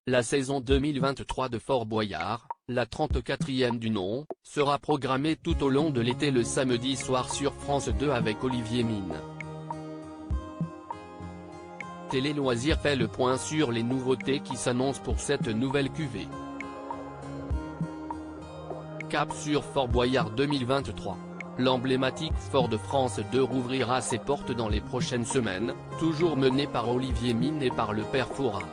La saison 2023 de Fort Boyard, la 34e du nom, sera programmée tout au long de l'été le samedi soir sur France 2 avec Olivier Mine. Télé Loisirs fait le point sur les nouveautés qui s'annoncent pour cette nouvelle cuvée. Cap sur Fort Boyard 2023. L'emblématique Fort de France 2 rouvrira ses portes dans les prochaines semaines, toujours mené par Olivier Mine et par le père Fouras.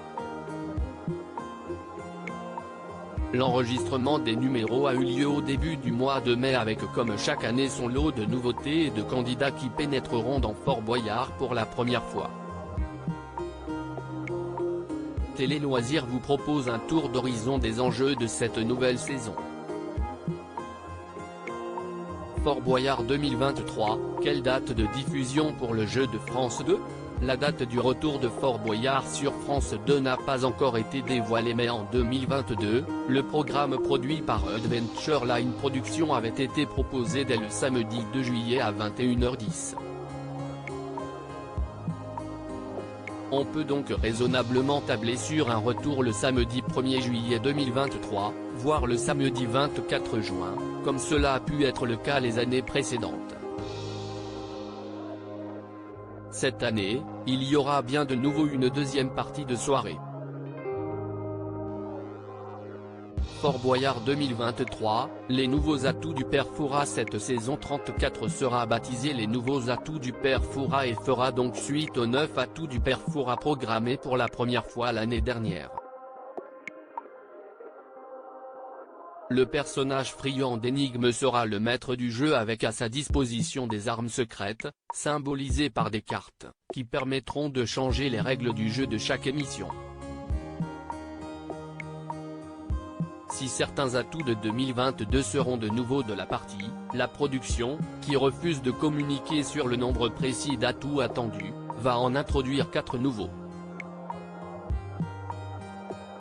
L'enregistrement des numéros a eu lieu au début du mois de mai avec comme chaque année son lot de nouveautés et de candidats qui pénétreront dans Fort Boyard pour la première fois. Télé Loisirs vous propose un tour d'horizon des enjeux de cette nouvelle saison. Fort Boyard 2023, quelle date de diffusion pour le jeu de France 2 ? La date du retour de Fort Boyard sur France 2 n'a pas encore été dévoilée mais en 2022, le programme produit par Adventure Line Productions avait été proposé dès le samedi 2 juillet à 21h10. On peut donc raisonnablement tabler sur un retour le samedi 1er juillet 2023, voire le samedi 24 juin, comme cela a pu être le cas les années précédentes. Cette année, il y aura bien de nouveau une deuxième partie de soirée. Fort Boyard 2023, les nouveaux atouts du père Fouras. Cette saison 34 sera baptisée les nouveaux atouts du père Fouras et fera donc suite aux 9 atouts du père Fouras programmés pour la première fois l'année dernière. Le personnage friand d'énigmes sera le maître du jeu avec à sa disposition des armes secrètes, symbolisées par des cartes, qui permettront de changer les règles du jeu de chaque émission. Si certains atouts de 2022 seront de nouveau de la partie, la production, qui refuse de communiquer sur le nombre précis d'atouts attendus, va en introduire 4 nouveaux.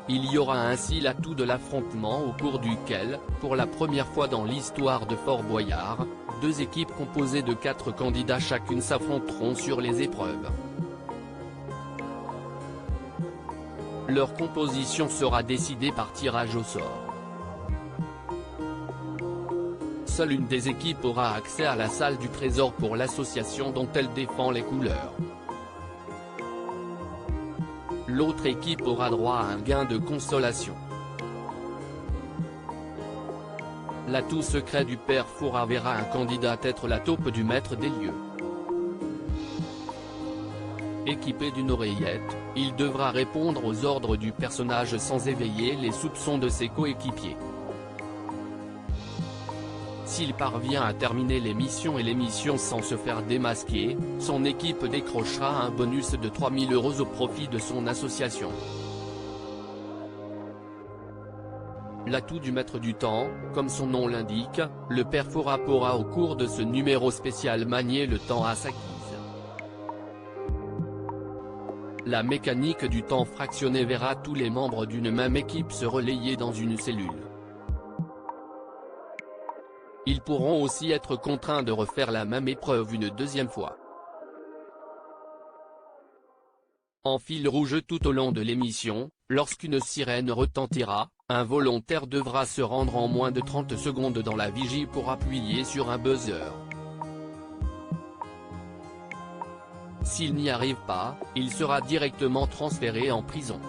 Il y aura ainsi l'atout de l'affrontement au cours duquel, pour la première fois dans l'histoire de Fort Boyard, 2 équipes composées de 4 candidats chacune s'affronteront sur les épreuves. Leur composition sera décidée par tirage au sort. Seule une des équipes aura accès à la salle du trésor pour l'association dont elle défend les couleurs. L'autre équipe aura droit à un gain de consolation. L'atout secret du père Fouras verra un candidat être la taupe du maître des lieux. Équipé d'une oreillette, il devra répondre aux ordres du personnage sans éveiller les soupçons de ses coéquipiers. S'il parvient à terminer l'émission sans se faire démasquer, son équipe décrochera un bonus de 3000 € au profit de son association. L'atout du maître du temps, comme son nom l'indique, le père Fouras pourra au cours de ce numéro spécial manier le temps à sa guise. La mécanique du temps fractionné verra tous les membres d'une même équipe se relayer dans une cellule. Ils pourront aussi être contraints de refaire la même épreuve une deuxième fois. En fil rouge tout au long de l'émission, lorsqu'une sirène retentira, un volontaire devra se rendre en moins de 30 secondes dans la vigie pour appuyer sur un buzzer. S'il n'y arrive pas, il sera directement transféré en prison.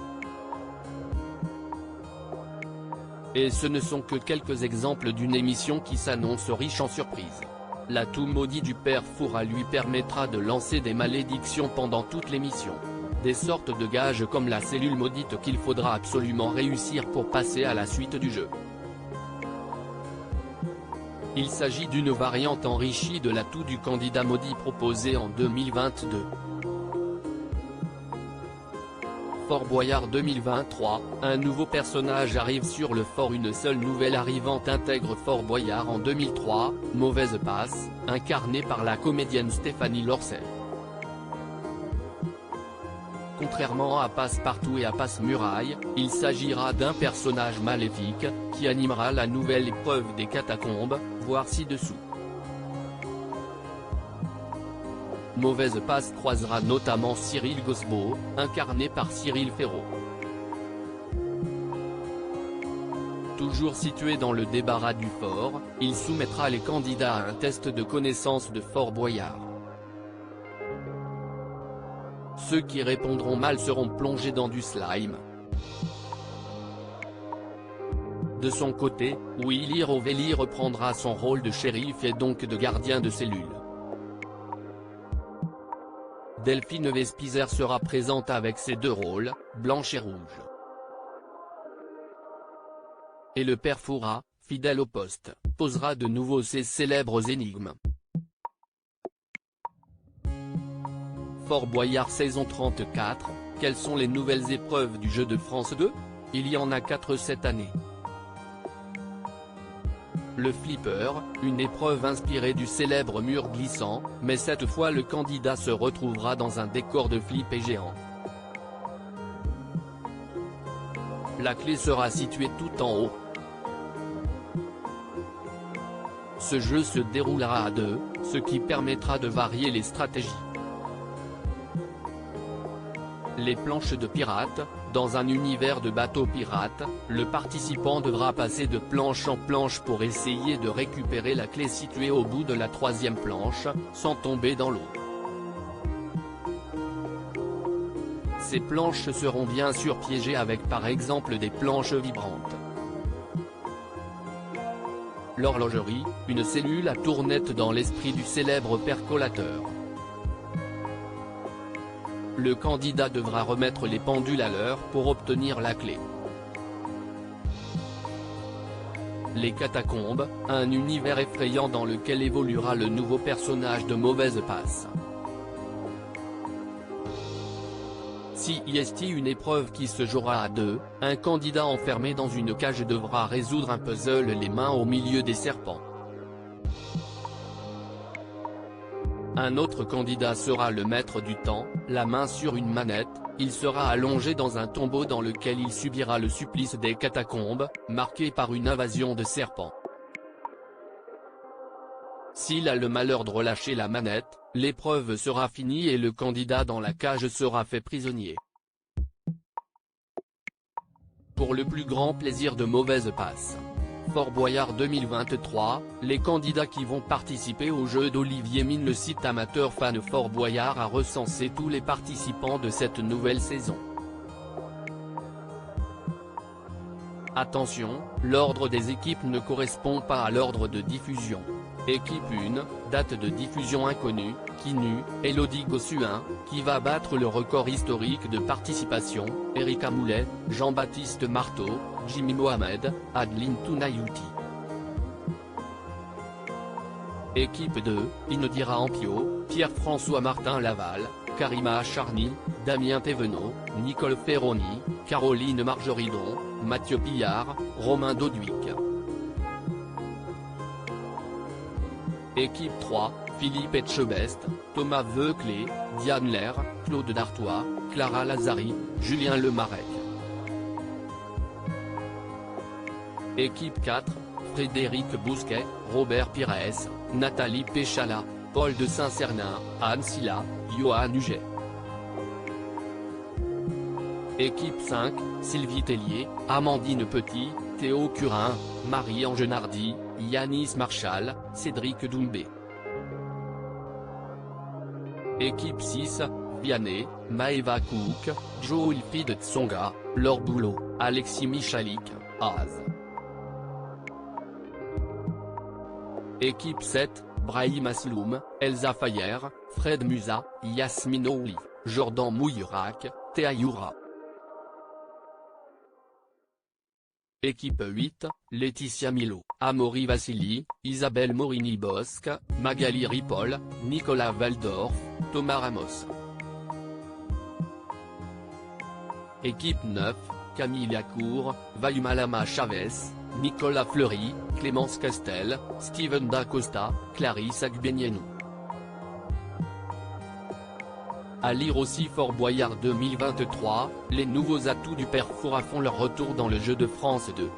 Et ce ne sont que quelques exemples d'une émission qui s'annonce riche en surprises. L'atout maudit du père Fouras lui permettra de lancer des malédictions pendant toute l'émission. Des sortes de gages comme la cellule maudite qu'il faudra absolument réussir pour passer à la suite du jeu. Il s'agit d'une variante enrichie de l'atout du candidat maudit proposé en 2022. Fort Boyard 2023, un nouveau personnage arrive sur le fort. Une seule nouvelle arrivante intègre Fort Boyard en 2003, Mauvaise Passe, incarnée par la comédienne Stéphanie Lorset. Contrairement à Passe-Partout et à Passe-Muraille, il s'agira d'un personnage maléfique, qui animera la nouvelle épreuve des catacombes, voir ci-dessous. Mauvaise Passe croisera notamment Cyril Gosbeau, incarné par Cyril Ferraud. Toujours situé dans le débarras du fort, il soumettra les candidats à un test de connaissance de Fort Boyard. Ceux qui répondront mal seront plongés dans du slime. De son côté, Willy Rovelli reprendra son rôle de shérif et donc de gardien de cellule. Delphine Vespizer sera présente avec ses deux rôles, blanche et rouge. Et le père Fouras, fidèle au poste, posera de nouveau ses célèbres énigmes. Fort Boyard saison 34, quelles sont les nouvelles épreuves du jeu de France 2 ? Il y en a 4 cette année. Le flipper, une épreuve inspirée du célèbre mur glissant, mais cette fois le candidat se retrouvera dans un décor de flip et géant. La clé sera située tout en haut. Ce jeu se déroulera à 2, ce qui permettra de varier les stratégies. Les planches de pirates, dans un univers de bateaux pirates, le participant devra passer de planche en planche pour essayer de récupérer la clé située au bout de la 3e planche, sans tomber dans l'eau. Ces planches seront bien sûr piégées avec par exemple des planches vibrantes. L'horlogerie, une cellule à tournette dans l'esprit du célèbre percolateur. Le candidat devra remettre les pendules à l'heure pour obtenir la clé. Les catacombes, un univers effrayant dans lequel évoluera le nouveau personnage de Mauvaise Passe. CIST, une épreuve qui se jouera à 2, un candidat enfermé dans une cage devra résoudre un puzzle les mains au milieu des serpents. Un autre candidat sera le maître du temps, la main sur une manette, il sera allongé dans un tombeau dans lequel il subira le supplice des catacombes, marqué par une invasion de serpents. S'il a le malheur de relâcher la manette, l'épreuve sera finie et le candidat dans la cage sera fait prisonnier. Pour le plus grand plaisir de Mauvaise Passe. Fort Boyard 2023, les candidats qui vont participer au jeu d'Olivier Mine. Le site amateur Fan Fort Boyard a recensé tous les participants de cette nouvelle saison. Attention, l'ordre des équipes ne correspond pas à l'ordre de diffusion. Équipe 1, date de diffusion inconnue, Kinu, Elodie Gossuin, qui va battre le record historique de participation, Erika Moulet, Jean-Baptiste Marteau, Jimmy Mohamed, Adeline Tounayouti. Équipe 2, Inodira Ampio, Pierre-François Martin Laval, Karima Acharny, Damien Thévenot, Nicole Ferroni, Caroline Margeridon, Mathieu Pillard, Romain Doduic. Équipe 3, Philippe Etchebest, Thomas Veuclé, Diane Lair, Claude Dartois, Clara Lazari, Julien Lemarec. Équipe 4, Frédéric Bousquet, Robert Pires, Nathalie Péchala, Paul de Saint-Cernin, Anne Silla, Johan Huget. Équipe 5, Sylvie Tellier, Amandine Petit, Théo Curin, Marie-Ange Nardi, Yanis Marchal, Cédric Doumbé. Équipe 6, Vianney, Maëva Cook, Joe Wilfried Tsonga, Laure Boulot, Alexis Michalik, Az. Équipe 7, Brahim Asloum, Elsa Fayer, Fred Musa, Yasmine Ouli, Jordan Mouillerac, Théa Youra. Équipe 8, Laetitia Milo, Amaury Vassili, Isabelle Morini-Bosque, Magali Ripoll, Nicolas Valdorf, Thomas Ramos. Équipe 9, Camille Lacour, Vayumalama Chavez, Nicolas Fleury, Clémence Castel, Steven Dacosta, Clarisse Agbenienou. À lire aussi Fort Boyard 2023, les nouveaux atouts du père Fouras font leur retour dans le jeu de France 2.